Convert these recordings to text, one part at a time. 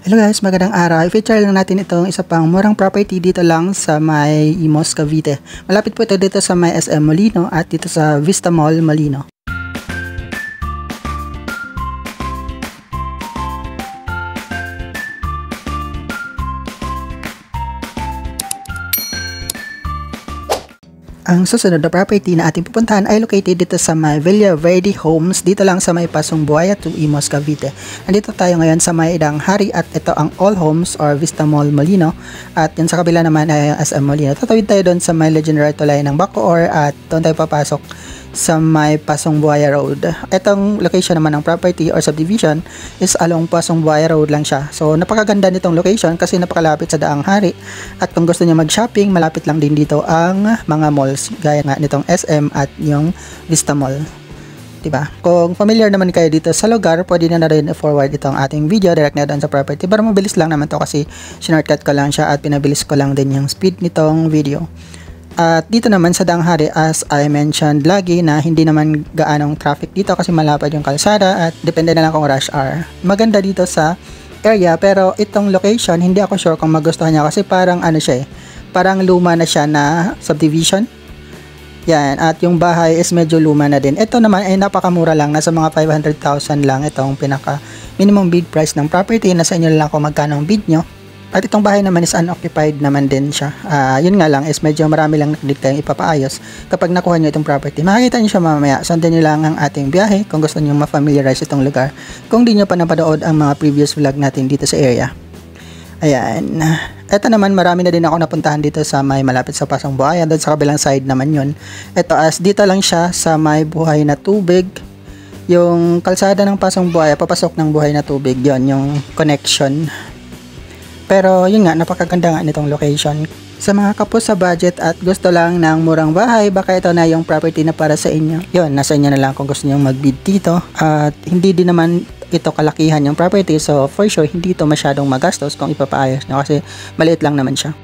Hello guys, magandang araw. I-feature lang natin itong isa pang murang property dito lang sa may Imus, Cavite. Malapit po ito dito sa may SM Molino at dito sa Vista Mall, Molino. Ang susunod na property na ating pupuntahan ay located dito sa may Villa Verde Homes, dito lang sa may Pasong Buaya to Imus, Cavite. Nandito tayo ngayon sa may Idang Hari at ito ang All Homes or Vista Mall Molino at yan sa kabila naman ay SM Molino. Tatawid tayo doon sa may Legendary Tulay ng Bacoor at doon tayo papasok sa may Pasong Buaya Road. Itong location naman ng property or subdivision is along Pasong Buaya Road lang siya. So napakaganda nitong location kasi napakalapit sa Daang Hari at kung gusto niyo mag-shopping, malapit lang din dito ang mga malls gaya nga nitong SM at yung Vista Mall. Diba? Kung familiar naman kayo dito sa lugar, pwede na rin i-forward itong ating video direct na doon sa property. Pero mabilis lang naman to kasi shortcut ko lang siya at pinabilis ko lang din yung speed nitong video. At dito naman sa Daang Hari, as I mentioned lagi na hindi naman gaanong traffic dito kasi malapad yung kalsada at depende na lang kung rush hour. Maganda dito sa area pero itong location hindi ako sure kung magustuhan niya kasi parang ano siya parang luma na siya na subdivision. Yan, at yung bahay is medyo luma na din. Ito naman ay napakamura lang, nasa mga 500,000 lang itong pinaka minimum bid price ng property. Nasa inyo lang kung magkano ang bid nyo. At itong bahay naman is unoccupied naman din siya. Yun nga lang is medyo marami lang din kayong ipapaayos kapag nakuha nyo itong property. Makikita nyo siya mamaya. Sundan nyo lang ang ating biyahe kung gusto nyo ma-familiarize itong lugar. Kung di nyo pa napanood ang mga previous vlog natin dito sa area. Ayan. Ito naman marami na din ako napuntahan dito sa may malapit sa Pasong Buaya. Doon sa kabilang side naman yun. Ito as dito lang siya sa may Buhay na Tubig. Yung kalsada ng Pasong Buaya, papasok ng Buhay na Tubig. Yon yung connection. Pero yun nga, napakaganda nga nitong location. Sa mga kapos sa budget at gusto lang ng murang bahay, baka ito na yung property na para sa inyo. Yun, nasa inyo na lang kung gusto nyo mag-bid dito. At hindi din naman ito kalakihan yung property. So for sure, hindi ito masyadong magastos kung ipapaayos nyo kasi maliit lang naman siya.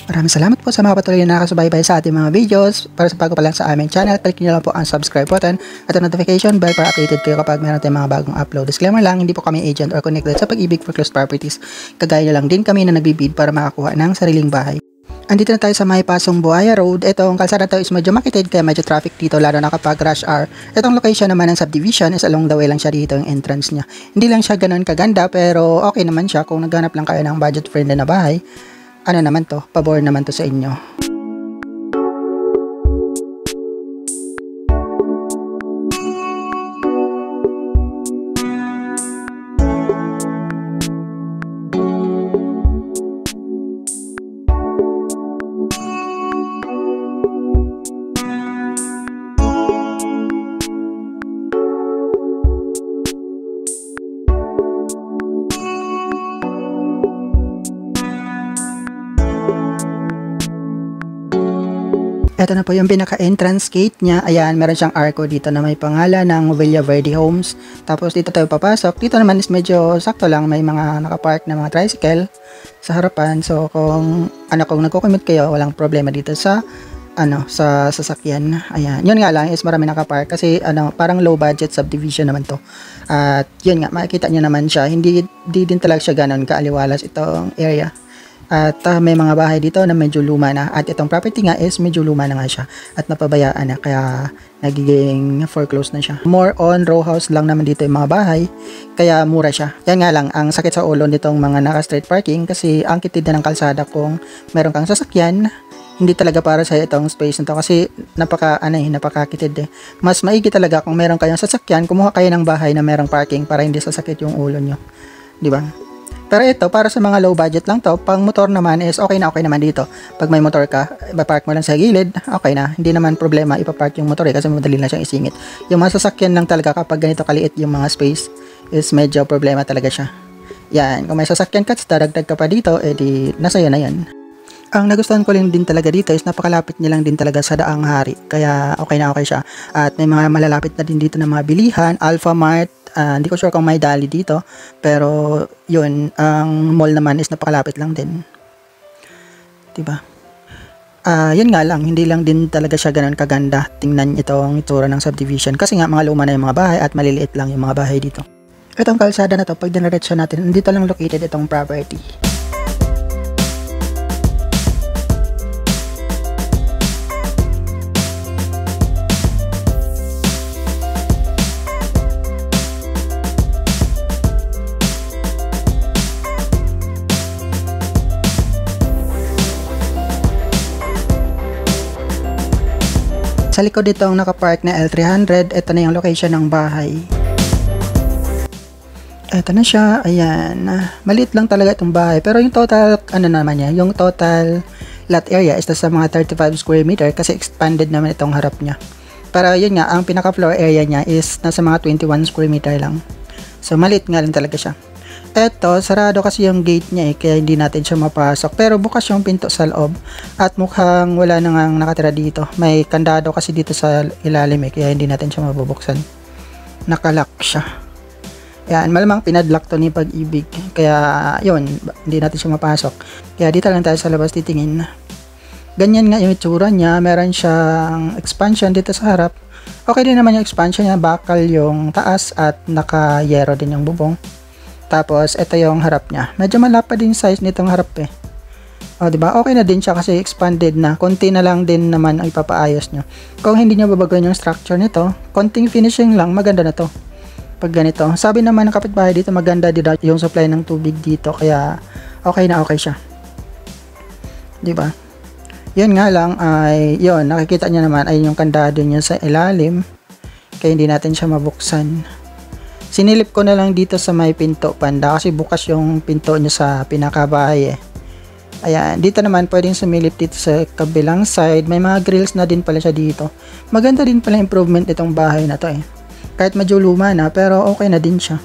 Maraming salamat po sa mga patuloy na nakasubaybay sa ating mga videos. Para sa bago pa lang sa aming channel, click nyo lang po ang subscribe button at ang notification bell para updated kayo kapag meron tayong mga bagong upload. Disclaimer lang, hindi po kami agent or connected sa pag-ibig for closed properties. Kagaya nyo lang din kami na nagbibid para makakuha ng sariling bahay. Andito na tayo sa may Pasong Buaya Road. Itong kalsada to is medyo makitid kaya medyo traffic dito lalo na kapag rush hour. Itong location naman ng subdivision is along the way lang siya dito yung entrance niya. Hindi lang siya ganun kaganda pero okay naman siya kung naghanap lang kayo ng budget friendly na bahay. Ano naman to, pabor naman to sa inyo. Ito na po yung pinaka-entrance gate niya. Ayan, meron siyang arco dito na may pangalan ng Villa Verde Homes. Tapos dito tayo papasok. Dito naman is medyo sakto lang. May mga nakapark na mga tricycle sa harapan. So kung nagko-commute kayo, walang problema dito sa sa sasakyan. Ayan. Yun nga lang is marami nakapark kasi parang low budget subdivision naman to. At yun nga, makikita niyo naman siya. Hindi din talaga siya ganoon kaaliwalas itong area. At may mga bahay dito na medyo luma na at itong property nga is medyo luma na nga siya at napabayaan na kaya nagiging foreclosed na siya. More on row house lang naman dito yung mga bahay kaya mura siya. Yan nga lang ang sakit sa ulo nitong mga naka street parking kasi ang kitid na ng kalsada kung meron kang sasakyan. Hindi talaga para sa itong space nito kasi napakakitid eh. Mas maigi talaga kung meron kayong sasakyan, kumuha kayo ng bahay na merong parking para hindi sasakit yung ulo nyo. Di ba? Pero ito, para sa mga low budget lang to, pang motor naman is okay naman dito. Pag may motor ka, ipapark mo lang sa gilid, okay na. Hindi naman problema ipapark yung motor kasi madali na siyang isingit. Yung mga sasakyan lang talaga kapag ganito kaliit yung mga space is medyo problema talaga siya. Yan, kung may sasakyan ka, daragdag ka pa dito, edi nasa yun na yan. Ang nagustuhan ko din talaga dito is napakalapit niya lang din talaga sa Daang Hari. Kaya okay na okay siya. At may mga malalapit na din dito ng mga bilihan, Alpha Mart. Hindi ko sure kung may Dali dito. Pero yun, ang mall naman is napakalapit lang din. Diba? Yun nga lang, hindi lang din talaga siya ganun kaganda. Tingnan itong itsura ng subdivision. Kasi nga mga luma na yung mga bahay at maliliit lang yung mga bahay dito. Itong kalsada na to, pag diniretso natin, dito lang located itong property. Sa likod dito ang nakapark na L300, ito na yung location ng bahay. Ito na siya, ayan. Maliit lang talaga itong bahay, pero yung total, yung total lot area is sa mga 35 square meter kasi expanded naman itong harap niya. Pero yun nga, ang pinaka floor area niya is nasa mga 21 square meter lang. So maliit nga lang talaga siya. Eto, sarado kasi yung gate niya kaya hindi natin siya mapasok. Pero bukas yung pinto sa loob at mukhang wala na nga nakatira dito. May kandado kasi dito sa ilalim kaya hindi natin siya mabubuksan. Nakalock siya. Yan, malamang pinadlock to ni Pag-ibig. Kaya yun, hindi natin siya mapasok. Kaya dito lang tayo sa labas titingin. Ganyan nga yung itsura niya. Meron siyang expansion dito sa harap. Okay din naman yung expansion niya. Bakal yung taas at naka-yero din yung bubong. Tapos, ito yung harap niya. Medyo malapad din size nitong harap O, diba? Okay na din siya kasi expanded na. Konti na lang din naman ang ipapaayos nyo. Kung hindi nyo babaguhin yung structure nito, konting finishing lang, maganda na to. Pag ganito. Sabi naman ng kapitbahay dito, maganda din yung supply ng tubig dito. Kaya, okay na okay siya. Diba? Yun nga lang ay, yun, nakikita nyo naman ay yung kandado niya sa ilalim. Kaya hindi natin siya mabuksan. Sinilip ko na lang dito sa may pinto banda kasi bukas yung pinto niya sa pinakabahay Ayan, dito naman pwedeng sumilip dito sa kabilang side. May mga grills na din pala siya dito. Maganda din pala improvement itong bahay na to Kahit medyo luma na pero okay na din siya.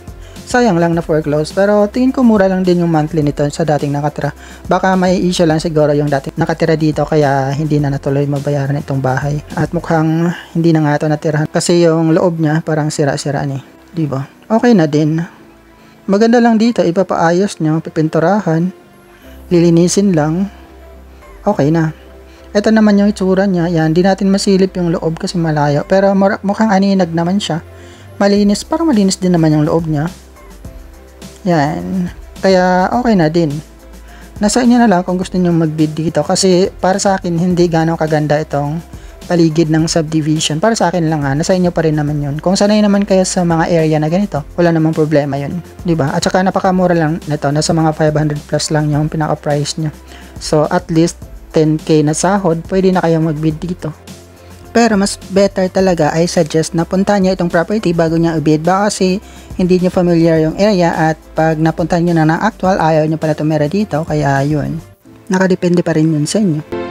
Sayang lang na foreclose pero tingin ko mura lang din yung monthly nito sa dating nakatira. Baka may issue lang siguro yung dating nakatira dito kaya hindi na natuloy mabayaran itong bahay. At mukhang hindi na nga ito natirahan kasi yung loob niya parang sira-sira Diba? Okay na din. Maganda lang dito, ipapaayos nyo, pipinturahan, lilinisin lang, okay na. Ito naman yung itsura niya, yan, di natin masilip yung loob kasi malayo, pero mukhang aninag naman siya. Malinis, parang malinis din naman yung loob niya. Yan, kaya okay na din. Nasa inyo na lang kung gusto nyo mag-bid dito kasi para sa akin hindi gano'ng kaganda itong paligid ng subdivision. Para sa akin lang nasa inyo pa rin naman yun. Kung sanay naman kayo sa mga area na ganito, wala namang problema yun. Diba? At saka napakamura lang nito. Nasa mga 500 plus lang yung pinaka-price nyo. So, at least 10k na sahod, pwede na kayo mag-bid dito. Pero mas better talaga, I suggest na puntahan nyo itong property bago nyo i-bid. Baka kasi hindi nyo familiar yung area at pag napuntahan nyo na ng actual, ayaw nyo pala tumira dito. Kaya yun, nakadepende pa rin yun sa inyo.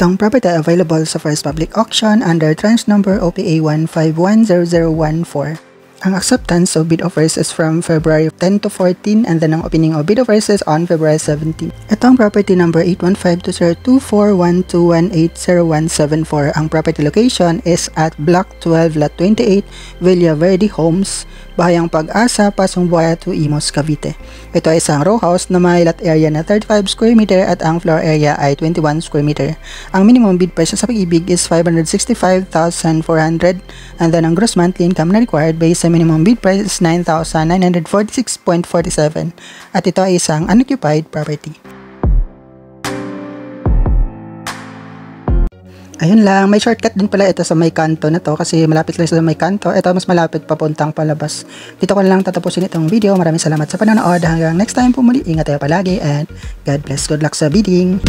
Itong property available sa first public auction under tranche number OPA 1510014. Ang acceptance of bid offers is from February 10 to 14 and then ang opening of bid offers is on February 17. Itong property number 815-20241218017. Ang property location is at Block 12, Lot 28, Villa Verde Homes, Bahayang Pag-asa, Pasong Buaya to Imus, Cavite. Ito ay isang row house na may lot area na 35 square meter at ang floor area ay 21 square meter. Ang minimum bid price sa Pag-ibig is 565,400 and then ang gross monthly income na required based sa minimum bid price is 9,946.47 at ito ay isang unoccupied property. Ayun lang, may shortcut din pala ito sa may kanto na to kasi malapit lang sa may kanto. Ito mas malapit papuntang palabas. Dito ko na lang tatapusin itong video. Maraming salamat sa panonood. Hanggang next time po muli. Ingat tayo palagi and God bless. Good luck sa bidding.